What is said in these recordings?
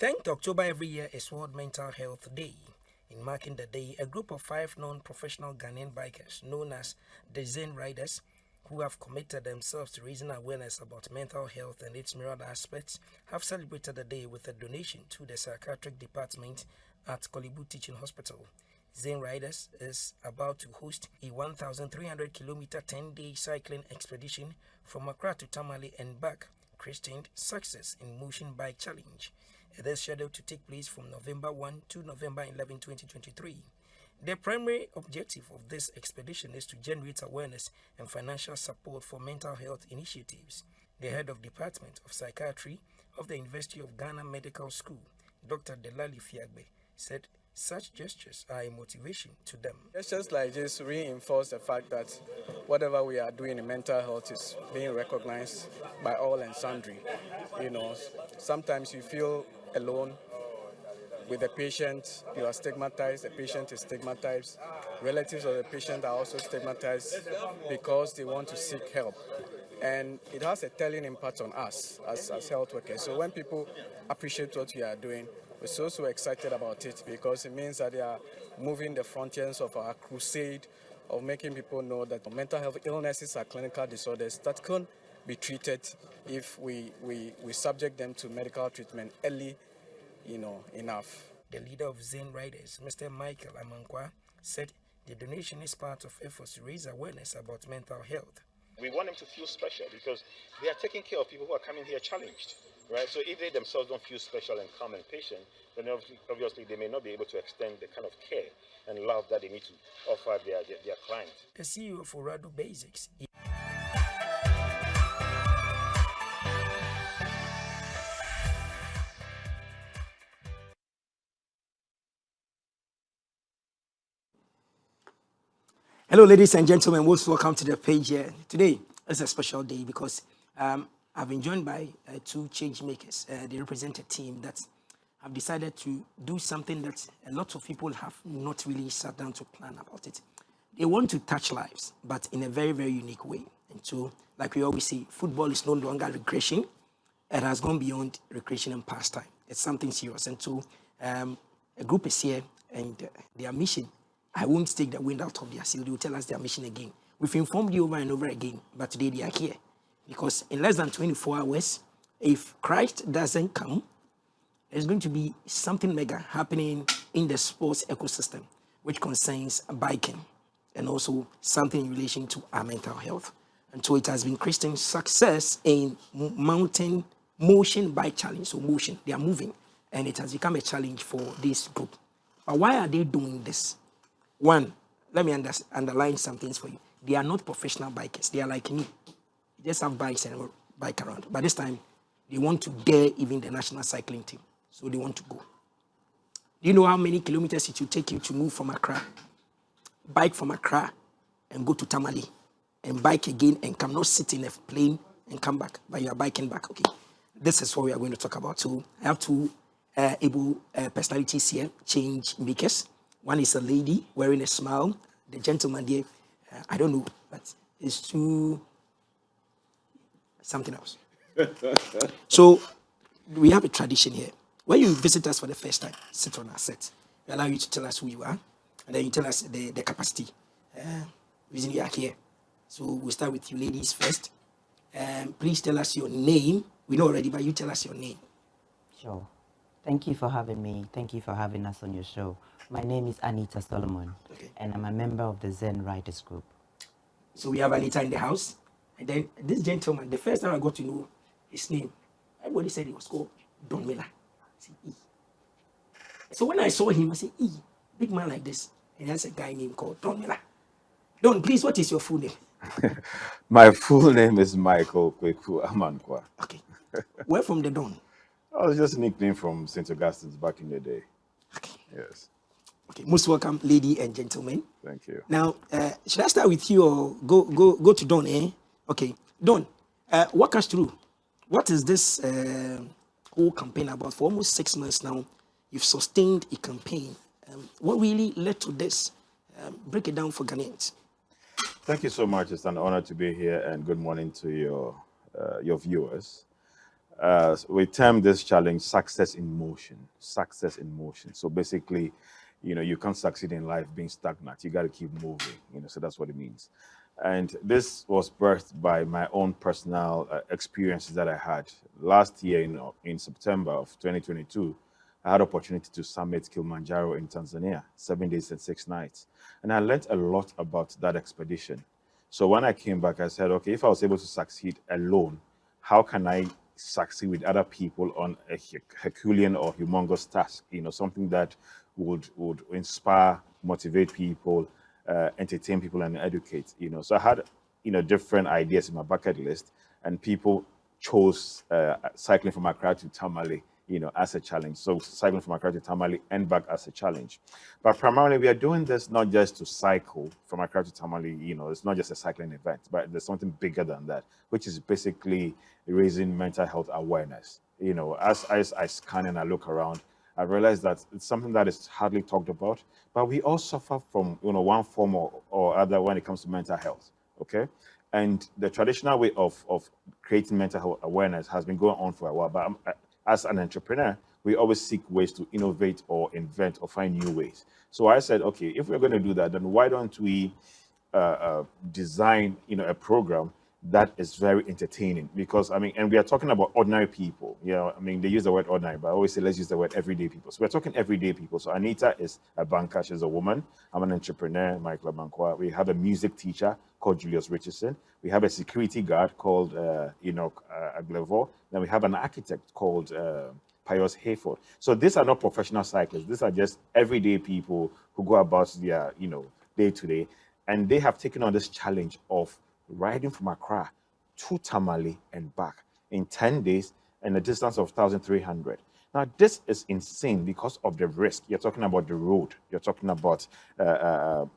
10th October every year is World Mental Health Day. In marking the day, a group of 5 non-professional Ghanaian bikers known as the Zen Riders, who have committed themselves to raising awareness about mental health and its myriad aspects, have celebrated the day with a donation to the psychiatric department at Kolebu Teaching Hospital. Zen Riders is about to host a 1,300-kilometer 10-day cycling expedition from Accra to Tamale and back, christened Success in Motion Bike Challenge. It is scheduled to take place from November 1 to November 11, 2023. The primary objective of this expedition is to generate awareness and financial support for mental health initiatives. The head of Department of Psychiatry of the University of Ghana Medical School, Dr. Delali Fiagbe, said such gestures are a motivation to them. Gestures like this reinforce the fact that whatever we are doing in mental health is being recognized by all and sundry. Sometimes you feel alone with the patient, you are stigmatized, the patient is stigmatized. Relatives of the patient are also stigmatized because they want to seek help. And it has a telling impact on us as health workers. So when people appreciate what we are doing, we're so excited about it because it means that they are moving the frontiers of our crusade of making people know that mental health illnesses are clinical disorders that can be treated if we subject them to medical treatment early, enough. The leader of Zen Riders, Mr. Micheal Amankwa, said the donation is part of efforts to raise awareness about mental health. We want them to feel special because they are taking care of people who are coming here challenged, right? So if they themselves don't feel special and calm and patient, then obviously they may not be able to extend the kind of care and love that they need to offer their clients. The CEO of Orado Basics. Hello, ladies and gentlemen. Most welcome to the page here. Today is a special day because I've been joined by 2 change makers. They represent a team that have decided to do something that a lot of people have not really sat down to plan about it. They want to touch lives, but in a very, very unique way. And so, like we always say, football is no longer recreation. It has gone beyond recreation and pastime. It's something serious. And so, a group is here, and their mission, I won't take the wind out of their sail. They will tell us their mission again. We've informed you over and over again, but today they are here. Because in less than 24 hours, if Christ doesn't come, there's going to be something mega happening in the sports ecosystem, which concerns biking and also something in relation to our mental health. And so it has been Christian Success in mountain motion bike challenge. So motion, they are moving. And it has become a challenge for this group. But why are they doing this? One, let me underline some things for you. They are not professional bikers. They are like me. They just have bikes and bike around. But this time, they want to dare even the national cycling team. So they want to go. Do you know how many kilometers it will take you to move from Accra? Bike from Accra and go to Tamale. And bike again and come, not sit in a plane and come back. But you are biking back. Okay. This is what we are going to talk about. So I have 2 able personalities here, change makers. One is a lady wearing a smile. The gentleman there, I don't know, but it's too something else. So we have a tradition here. When you visit us for the first time, sit on our set. We allow you to tell us who you are, and then you tell us the capacity. Reason you are here. So we'll start with you ladies first. Please tell us your name. We know already, but you tell us your name. Sure. Thank you for having me. Thank you for having us on your show. My name is Anita Solomon, and I'm a member of the Zen Riders group. So we have Anita in the house. And then this gentleman, the first time I got to know his name, everybody said he was called Don Miller. I said, E. So when I saw him, I said, E, big man like this. And there's a guy named called Don Miller. Don, please, what is your full name? My full name is Micheal Amankwa. Okay. Where from the Don? I was just a nickname from St. Augustine's back in the day. Okay. Yes. Okay. Most welcome, lady and gentlemen. Thank you. Now, should I start with you or go to Don? Okay. Don, walk us through. What is this whole campaign about? For almost 6 months now, you've sustained a campaign. What really led to this? Break it down for Ghanaians. Thank you so much. It's an honor to be here, and good morning to your viewers. we term this challenge success in motion. Success in motion. So basically, you can't succeed in life being stagnant. You got to keep moving. So that's what it means. And this was birthed by my own personal experiences that I had last year. In September of 2022, I had opportunity to summit Kilimanjaro in Tanzania, 7 days and 6 nights, and I learned a lot about that expedition. So when I came back, I said, okay, if I was able to succeed alone, how can I succeed with other people on a Herculean or humongous task? Something that would inspire, motivate people, entertain people, and educate. So I had different ideas in my bucket list, and people chose cycling from Accra to Tamale, as a challenge. So cycling from Accra to Tamale and back as a challenge. But primarily, we are doing this not just to cycle from Accra to Tamale. It's not just a cycling event, but there's something bigger than that, which is basically raising mental health awareness. As I scan and I look around, I realized that it's something that is hardly talked about, but we all suffer from one form or other when it comes to mental health. Okay, and the traditional way of creating mental health awareness has been going on for a while. But as an entrepreneur, we always seek ways to innovate or invent or find new ways. So I said, okay, if we're going to do that, then why don't we design a program that is very entertaining? Because and we are talking about ordinary people. They use the word ordinary, but I always say let's use the word everyday people. So we're talking everyday people. So Anita is a banker, she's a woman. I'm an entrepreneur, Micheal Amankwa. We have a music teacher called Julius Richardson. We have a security guard called Aglevo. Then we have an architect called Pius Hayford. So these are not professional cyclists. These are just everyday people who go about their day to day, and they have taken on this challenge of riding from Accra to Tamale and back in 10 days and a distance of 1,300. Now, this is insane because of the risk. You're talking about the road. You're talking about, our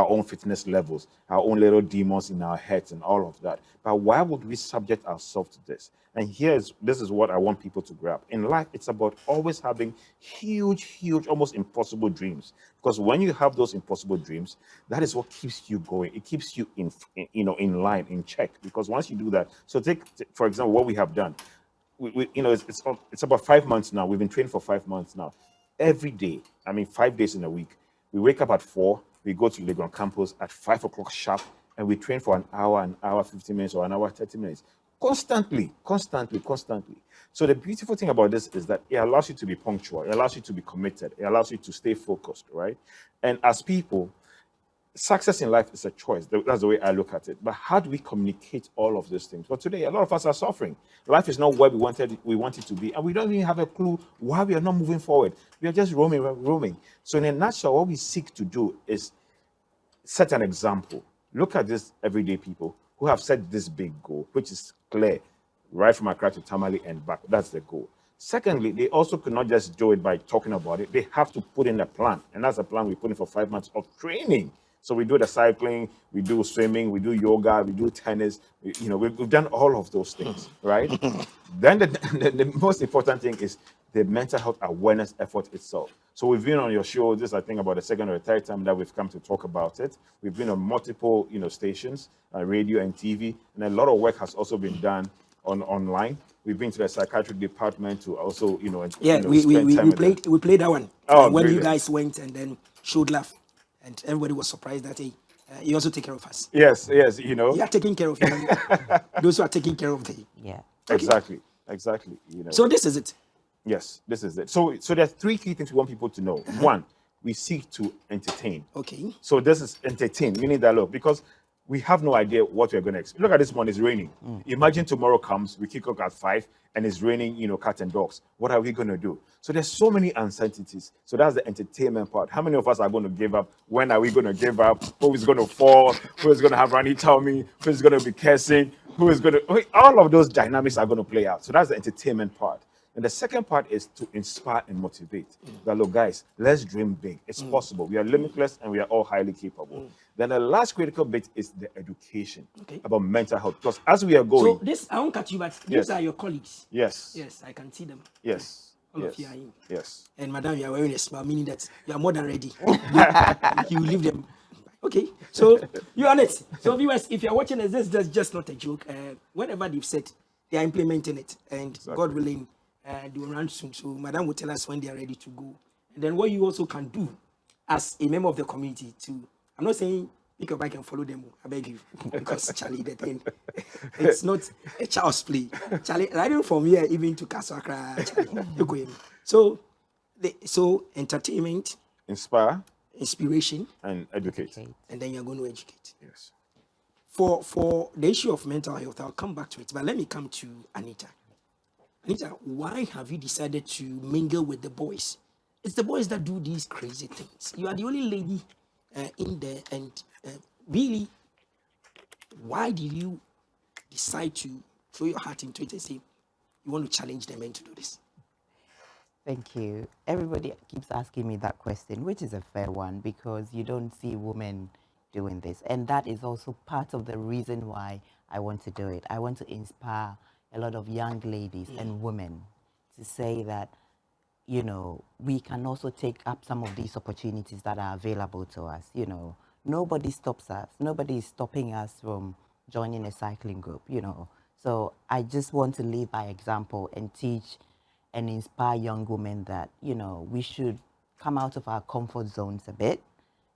own fitness levels, our own little demons in our heads and all of that. But why would we subject ourselves to this? And this is what I want people to grab. In life, it's about always having huge, almost impossible dreams. Because when you have those impossible dreams, that is what keeps you going. It keeps you in line, in check. Because once you do that, so take for example, what we have done. It's about 5 months now. We've been training for 5 months now. Every day, 5 days in a week, we wake up at 4, we go to Legon campus at 5 o'clock sharp, and we train for an hour 15 minutes, or an hour 30 minutes. Constantly. So the beautiful thing about this is that it allows you to be punctual. It allows you to be committed. It allows you to stay focused, right? And as people, success in life is a choice. That's the way I look at it. But how do we communicate all of these things? Well, today, a lot of us are suffering. Life is not where we want it to be, and we don't even have a clue why we are not moving forward. We are just roaming. So in a nutshell, what we seek to do is set an example. Look at these everyday people who have set this big goal, which is clear, right from Accra to Tamale and back. That's the goal. Secondly, they also could not just do it by talking about it. They have to put in a plan, and that's a plan we put in for 5 months of training. So we do the cycling, we do swimming, we do yoga, we do tennis. We've done all of those things, right? Then the most important thing is the mental health awareness effort itself. So we've been on your show. This, I think, about the second or third time that we've come to talk about it. We've been on multiple, stations, radio and TV, and a lot of work has also been done online. We've been to the psychiatric department to also, we played that one. Oh, when brilliant. You guys went and then showed love, and everybody was surprised that you also take care of us. Yes. You are taking care of you. Those who are taking care of the. Yeah. Okay. Exactly. So this is it. Yes, this is it. So there are 3 key things we want people to know. One, we seek to entertain. Okay. So this is entertain, meaning that, look, because we have no idea what we're going to expect. Look at this morning, it's raining. Imagine tomorrow comes, we kick off at 5, and it's raining, cats and dogs. What are we going to do? So there's so many uncertainties. So that's the entertainment part. How many of us are going to give up? When are we going to give up? Who is going to fall? Who is going to have Randy tell me? Who is going to be cursing? All of those dynamics are going to play out. So that's the entertainment part. And the second part is to inspire and motivate. That, look, guys, let's dream big. It's possible. We are limitless and we are all highly capable. Then the last critical bit is the education about mental health. Because as we are going... So this, I won't cut you, but these are your colleagues. Yes. Yes, I can see them. Yes. All of you are in. Yes. And madam, you are wearing a smile, meaning that you are more than ready. You leave them. Okay, so you're on it. So viewers, if you're watching this, that's just not a joke. Whatever they've said, they are implementing it, and Exactly. God willing, they will run soon. So Madam will tell us when they are ready to go. And then what you also can do as a member of the community to, I'm not saying pick your bike and follow them, I beg you, because Charlie, the thing, it's not a child's play. Charlie, riding from here even to Castle Accra, Charlie, you go in. So, so entertainment, Inspire inspiration, and educate. and then you're going to educate. Yes. For the issue of mental health, I'll come back to it, but let me come to Anita. Anita, why have you decided to mingle with the boys? It's the boys that do these crazy things. You are the only lady in there, and really, why did you decide to throw your heart into it and say you want to challenge the men to do this? Thank you. Everybody keeps asking me that question, which is a fair one because you don't see women doing this. And that is also part of the reason why I want to do it. I want to inspire a lot of young ladies and women to say that, you know, we can also take up some of these opportunities that are available to us. You know, nobody stops us. Nobody is stopping us from joining a cycling group, you know. So I just want to lead by example and teach and inspire young women that, you know, we should come out of our comfort zones a bit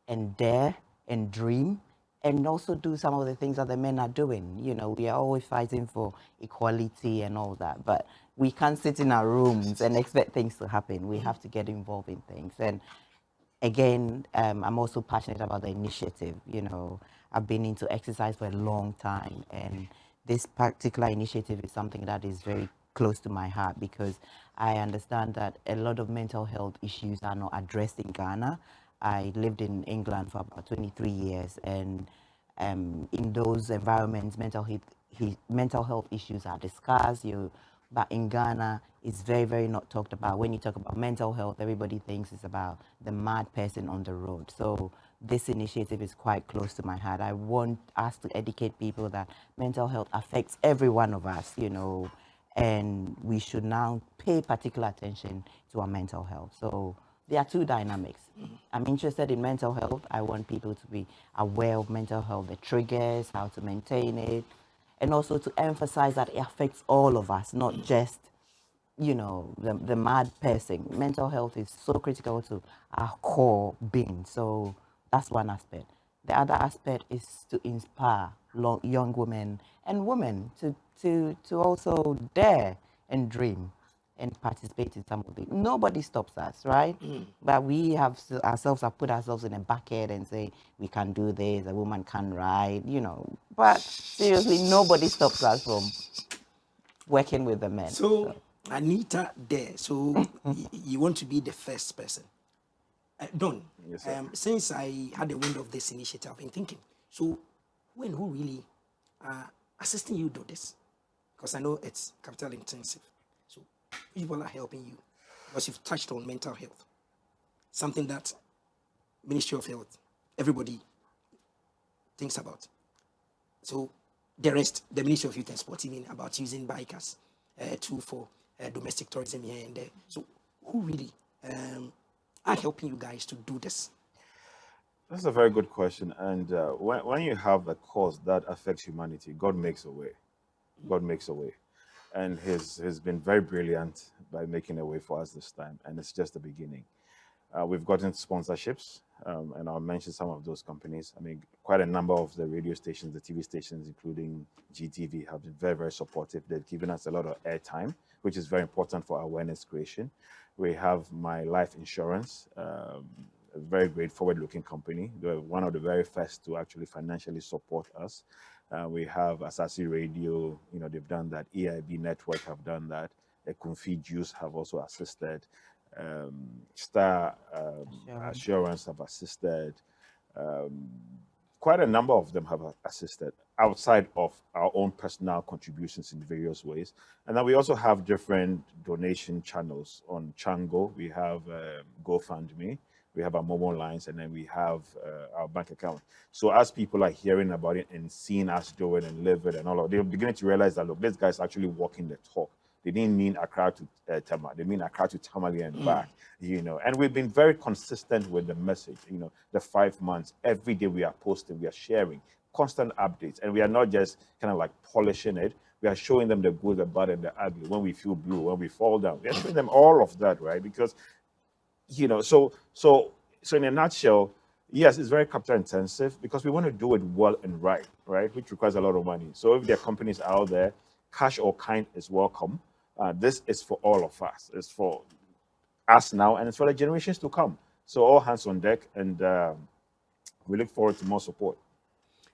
and dare and dream and also do some of the things that the men are doing. You know, we are always fighting for equality and all that, but we can't sit in our rooms and expect things to happen. We have to get involved in things. And again, I'm also passionate about the initiative. You know, I've been into exercise for a long time, and this particular initiative is something that is very close to my heart because I understand that a lot of mental health issues are not addressed in Ghana. I lived in England for about 23 years, and in those environments, mental health issues are discussed. But in Ghana, it's very, very not talked about. When you talk about mental health, everybody thinks it's about the mad person on the road. So this initiative is quite close to my heart. I want us to educate people that mental health affects every one of us, you know, and we should now pay particular attention to our mental health. So there are two dynamics. I'm interested in mental health. I want people to be aware of mental health, the triggers, how to maintain it, and also to emphasize that it affects all of us, not just, you know, the mad person. Mental health is so critical to our core being. So that's one aspect. The other aspect is to inspire young women and women to also dare and dream and participate in some of it. Nobody stops us, right? But we have put ourselves in a bucket and say we can do this, a woman can ride, you know. But seriously, nobody stops us from working with the men. So Anita there, so you want to be the first person. Don, Yes, sir. since I had the wind of this initiative, I've been thinking, so who really assisting you do this? Because I know it's capital intensive. So people are helping you because you've touched on mental health, something that Ministry of Health, everybody thinks about. So the rest, the Ministry of Youth and Sports, even about using bikers tool for domestic tourism here and there. So who really are helping you guys to do this? That's a very good question. And when you have a cause that affects humanity, God makes a way. God makes a way. And he's been very brilliant by making a way for us this time. And it's just the beginning. We've gotten sponsorships, and I'll mention some of those companies. I mean, quite a number of the radio stations, the TV stations, including GTV, have been very, very supportive. They've given us a lot of airtime, which is very important for awareness creation. We have My Life Insurance, a very great forward-looking company. They're one of the very first to actually financially support us. We have Asasi Radio, you know, they've done that. EIB Network have done that. Convey Juice have also assisted. Star Assurance have assisted. Quite a number of them have assisted outside of our own personal contributions in various ways. And then we also have different donation channels on Chango. We have GoFundMe. We have our mobile lines, and then we have our bank account. So as people are hearing about it and seeing us do it and live it and all of, they're beginning to realize that, look, this guy's actually walking the talk. They didn't mean Accra to Tamale. They mean Accra to Tamale and back, you know. And we've been very consistent with the message, you know, the 5 months. Every day we are posting, we are sharing constant updates. And we are not just kind of like polishing it. We are showing them the good, the bad, and the ugly. When we feel blue, when we fall down, we are showing them all of that, right? Because so in a nutshell, yes, it's very capital intensive because we want to do it well and right, which requires a lot of money. So if there are companies out there, cash or kind is welcome. This is for all of us. It's for us now, and it's for the generations to come. So all hands on deck, and we look forward to more support.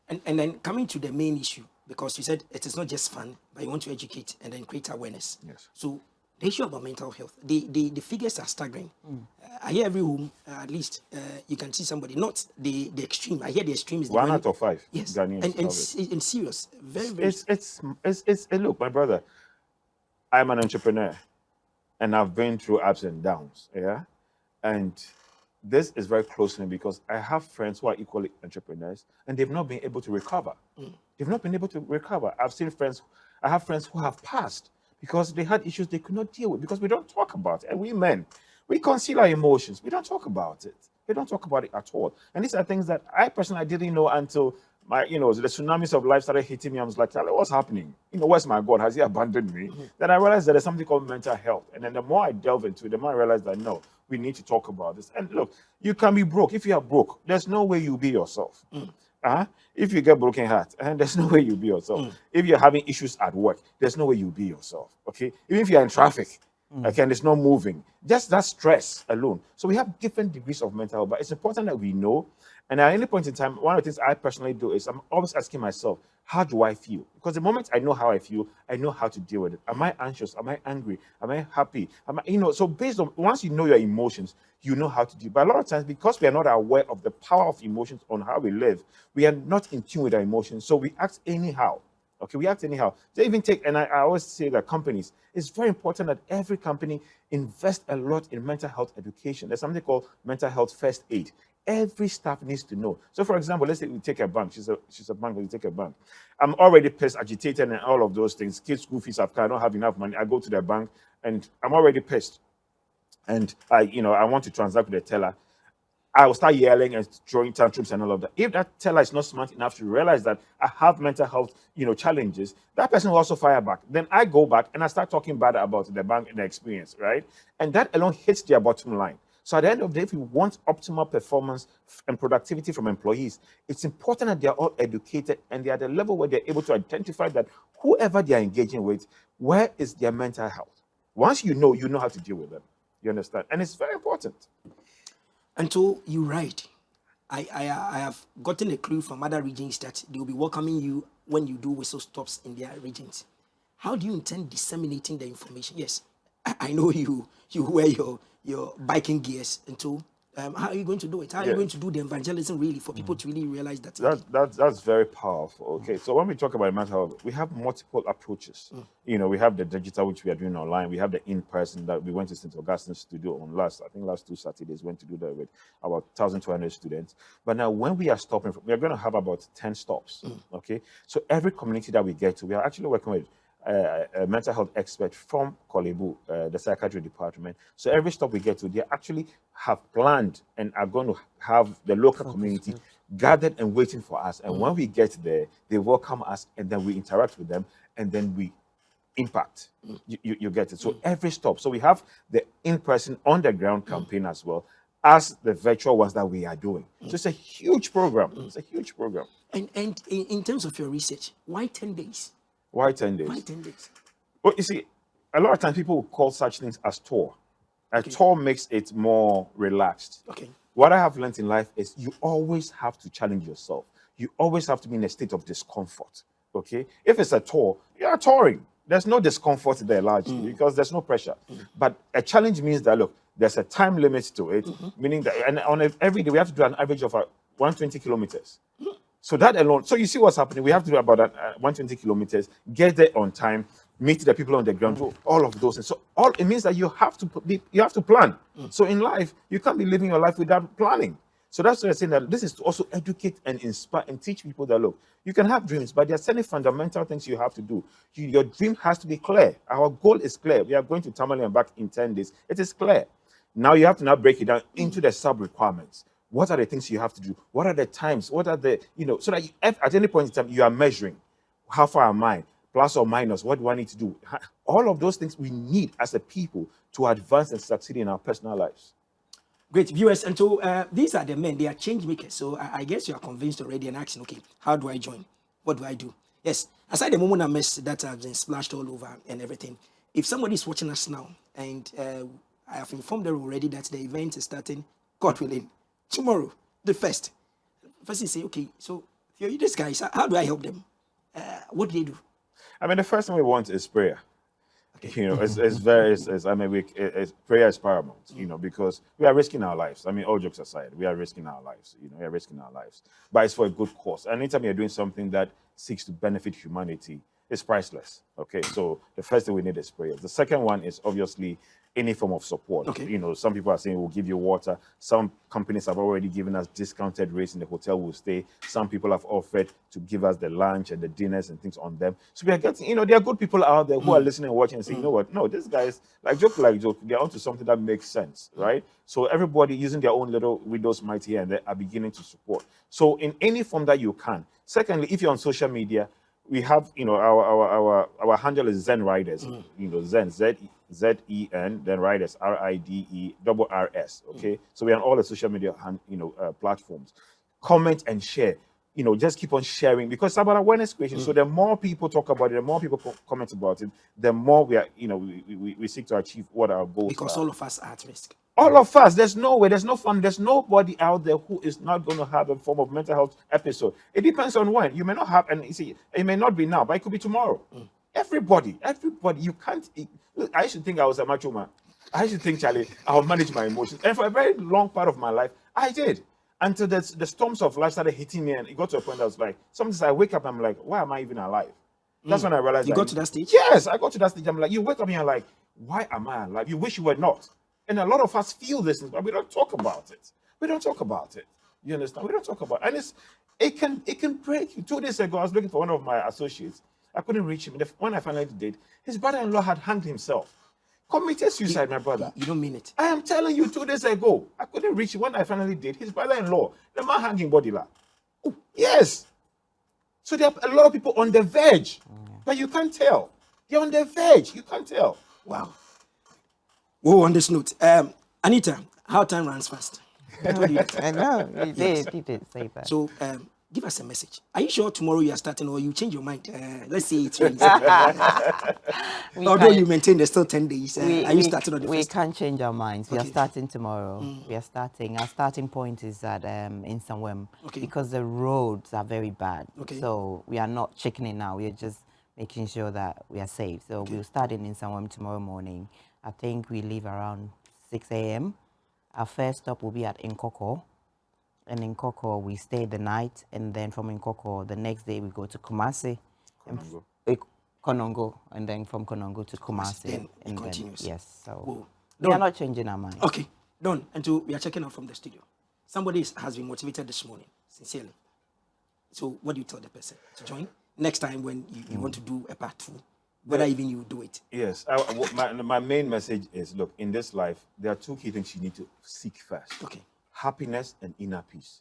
And then coming to the main issue, because you said it is not just fun, but you want to educate and then create awareness. Yes. So the issue about mental health, the figures are staggering. I hear every home, at least, you can see somebody, not the extreme. I hear the extreme is the 1 out of 5. Yes, Ghanaians and serious, very, very. It's look, my brother, I'm an entrepreneur, and I've been through ups and downs, yeah, and this is very close to me because I have friends who are equally entrepreneurs, and they've not been able to recover. They've not been able to recover. I have friends who have passed because they had issues they could not deal with, because we don't talk about it. And we men, we conceal our emotions. We don't talk about it. We don't talk about it at all. And these are things that I personally didn't know until the tsunamis of life started hitting me. I was like, what's happening? Where's my God? Has he abandoned me? Then I realized that there's something called mental health. And then the more I delve into it, the more I realized that no, we need to talk about this. And look, you can be broke. If you are broke, there's no way you'll be yourself. If you get broken heart, and there's no way you'll be yourself. If you're having issues at work, there's no way you'll be yourself. Okay, even if you're in traffic, okay, and it's not moving, just that stress alone. So we have different degrees of mental health, but it's important that we know. And at any point in time, one of the things I personally do is I'm always asking myself, how do I feel? Because the moment I know how I feel, I know how to deal with it. Am I anxious? Am I angry? Am I happy? So based on, once you know your emotions, you know how to deal. But a lot of times, because we are not aware of the power of emotions on how we live, we are not in tune with our emotions. So we act anyhow. Okay, we act anyhow. They even take, and I always say that companies, it's very important that every company invest a lot in mental health education. There's something called mental health first aid. Every staff needs to know. So, for example, let's say we take a bank. She's a bank. We take a bank. I'm already pissed, agitated, and all of those things. Kids' school fees, I don't have enough money. I go to the bank, and I'm already pissed. And I want to transact with the teller. I will start yelling and throwing tantrums and all of that. If that teller is not smart enough to realize that I have mental health, challenges, that person will also fire back. Then I go back and I start talking bad about the bank and the experience, right? And that alone hits their bottom line. So at the end of the day, if we want optimal performance and productivity from employees, it's important that they're all educated and they're at the level where they're able to identify that whoever they're engaging with, where is their mental health? Once you know how to deal with them. You understand? And it's very important. And so you're right. I have gotten a clue from other regions that they will be welcoming you when you do whistle stops in their regions. How do you intend disseminating the information? Yes, I know you wear your biking gears, and so how are you going to do it? How are you going to do the evangelism really for people to really realize that? That's very powerful. Okay, so when we talk about mental health, we have multiple approaches. We have the digital, which we are doing online. We have the in-person that we went to St. Augustine's to do on last 2 Saturdays. Went to do that with about 1,200 students. But now, when we are stopping, we are going to have about 10 stops. Okay, so every community that we get to, we are actually working with a mental health expert from Kolebu, the psychiatry department. So every stop we get to, they actually have planned and are going to have the local community gathered and waiting for us. And when we get there, they welcome us, and then we interact with them, and then we impact. You get it. So every stop. So we have the in-person, on-the-ground campaign as well as the virtual ones that we are doing. So it's a huge program. It's a huge program. And in terms of your research, why 10 days? Why 10 days? Why 10 days? Well, you see, a lot of times people will call such things as tour. A tour makes it more relaxed. Okay. What I have learned in life is you always have to challenge yourself. You always have to be in a state of discomfort. Okay? If it's a tour, you are touring. There's no discomfort there largely because there's no pressure. But a challenge means that, look, there's a time limit to it, meaning that every day we have to do an average of 120 kilometers. So that alone, so you see what's happening. We have to do about 120 kilometers, get there on time, meet the people on the ground, do all of those. And so it means that you have to plan. So in life, you can't be living your life without planning. So that's why I'm saying that this is to also educate and inspire and teach people that, look, you can have dreams, but there are certain fundamental things you have to do. Your dream has to be clear. Our goal is clear. We are going to Tamale and back in 10 days. It is clear. Now you have to break it down into the sub-requirements. What are the things you have to do? What are the times? What are the, so that at any point in time, you are measuring. How far am I? plus or minus, what do I need to do? All of those things we need as a people to advance and succeed in our personal lives. Great viewers, and so these are the men, they are change makers. So I guess you are convinced already and asking, okay, how do I join? What do I do? Yes, aside the moment I mess that have been splashed all over and everything, if somebody is watching us now and I have informed them already that the event is starting, God willing, tomorrow, the first. First you say, okay, so these guys, how do I help them? What do they do? I mean, the first thing we want is prayer. Okay. You know, prayer is paramount, you know, because we are risking our lives. I mean, all jokes aside, we are risking our lives, you know, we are risking our lives. But it's for a good cause. And anytime you're doing something that seeks to benefit humanity, it's priceless. Okay, so the first thing we need is prayer. The second one is obviously any form of support. Okay. You know, some people are saying we'll give you water. Some companies have already given us discounted rates in the hotel we'll stay. Some people have offered to give us the lunch and the dinners and things on them. So we are getting, you know, there are good people out there who are listening and watching and saying, you know what, no, these guys, like joke, they're onto something that makes sense, right? So everybody using their own little widow's mite here and there are beginning to support. So in any form that you can. Secondly, if you're on social media, we have, you know, our handle is Zen Riders, you know, Zen, Z-E-N, then Riders, R-I-D-E-R-R-S, okay? So we're on all the social media, platforms. Comment and share, you know, just keep on sharing because it's about awareness creation. So the more people talk about it, the more people comment about it, the more we are, you know, we seek to achieve what our goals Because are. all of us are at risk. All of us, there's no way, there's no fun, there's nobody out there who is not going to have a form of mental health episode. It depends on when. You may not have, and you see, it may not be now, but it could be tomorrow. Everybody, you can't. I used to think I was a macho man. I used to think, Charlie, I'll manage my emotions. And for a very long part of my life, I did. Until the storms of life started hitting me, and it got to a point that I was like, sometimes I wake up, I'm like, why am I even alive? That's when I realized. You got to that stage? Yes, I got to that stage. I'm like, you wake up and you're like, why am I alive? You wish you were not. And a lot of us feel this, but we don't talk about it. We don't talk about it. You understand? We don't talk about it. And it can break you. 2 days ago, I was looking for one of my associates. I couldn't reach him. When I finally did, his brother-in-law had hanged himself. Committed suicide, my brother. You don't mean it. I am telling you, 2 days ago, I couldn't reach him. When I finally did, his brother-in-law, the man hanging body la. Oh, yes. So there are a lot of people on the verge, but you can't tell. They're on the verge. You can't tell. Wow. Whoa, on this note, Anita, how time runs fast. I told you that. I know, you did say that. So, give us a message. Are you sure tomorrow you are starting or you change your mind? Let's say it's rains. Although you maintain there's still 10 days. Are you starting on the We first? can't change our minds. We are Okay. starting tomorrow. We are starting. Our starting point is at in Sanwem Okay. because the roads are very bad. Okay. So we are not chickening now. We are just making sure that we are safe. So we'll start in Sanwem tomorrow morning. I think we leave around 6 a.m. Our first stop will be at Nkoko. And in Nkoko, we stay the night. And then from Nkoko, the next day, we go to Kumasi. Konongo. And then from Konongo to Kumasi. Then it continues. Yes. So Whoa. we are not changing our mind. Okay, done. And so we are checking out from the studio. Somebody has been motivated this morning, sincerely. So what do you tell the person to join? Next time when you want to do a part 2, whether even you do it. Yes, my main message is, look, in this life, there are 2 key things you need to seek first. Okay. Happiness and inner peace.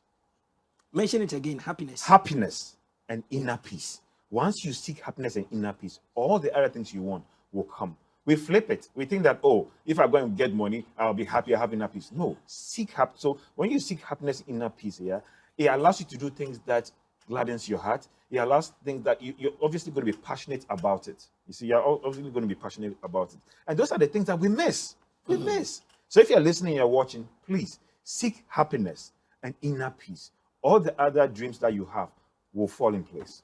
Mention it again, happiness. Happiness and inner peace. Once you seek happiness and inner peace, all the other things you want will come. We flip it. We think that, oh, if I go and get money, I'll be happy, I'll have inner peace. No, seek happiness. So when you seek happiness, inner peace, yeah, it allows you to do things that gladdens your heart. It allows things that you're obviously going to be passionate about it. You see, you're obviously going to be passionate about it. And those are the things that we miss. We miss. So if you're listening, you're watching, please seek happiness and inner peace. All the other dreams that you have will fall in place.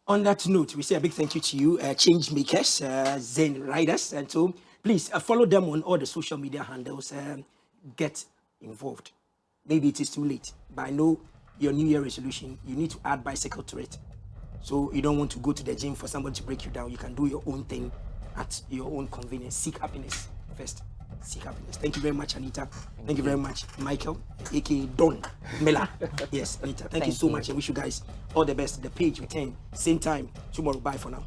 On that note, we say a big thank you to you, change makers, Zen Riders. And so please follow them on all the social media handles. Get involved. Maybe it is too late, but I know your New Year resolution, you need to add bicycle to it. So you don't want to go to the gym for somebody to break you down. You can do your own thing at your own convenience. Seek happiness first. Seek happiness. Thank you very much, Anita. Thank you very much, Micheal, aka Don Miller. Yes, Anita. Thank you so much. I wish you guys all the best. The page will turn same time tomorrow. Bye for now.